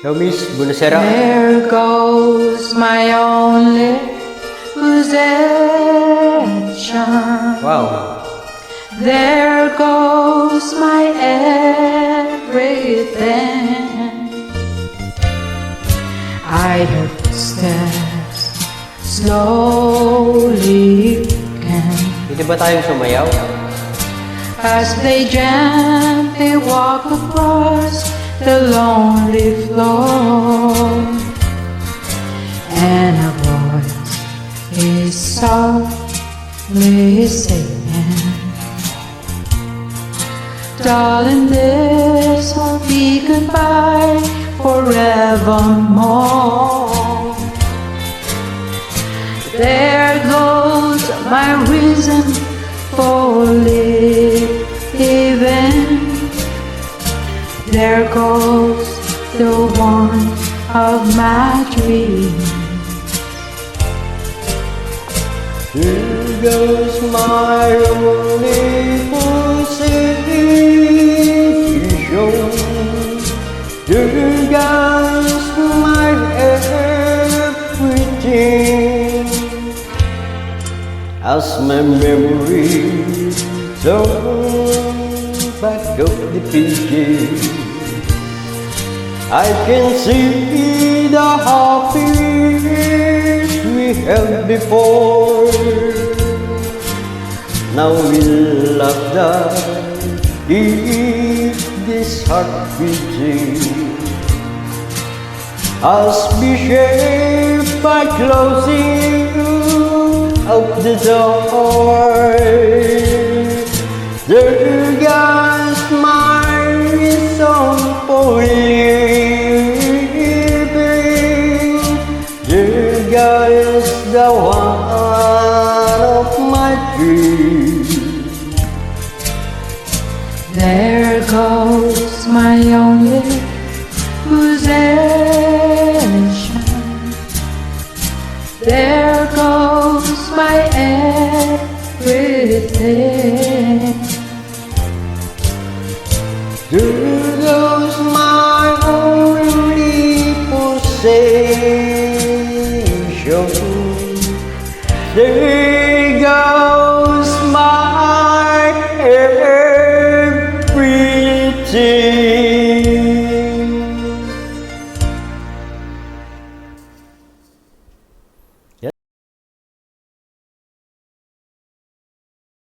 Hello, Miss Bonacera. There goes my only possession. Wow. There goes my everything. I heard footsteps slowly again Dito ba tayo sumayaw? as they gently walk across the lonely floor, and a voice is softly saying, darling, this will be goodbye forevermore. There goes my reason for living. There goes the one of my dreams. Here goes my only possession. Here goes my everything. As my memory turns back of the pages, I can see the happiness we held before. Now we'll love that keep this heart beating as we shape by closing of the door. There goes my reason for living. There goes the one of my dreams. There goes my only possession. There goes my everything. There goes my only possession. There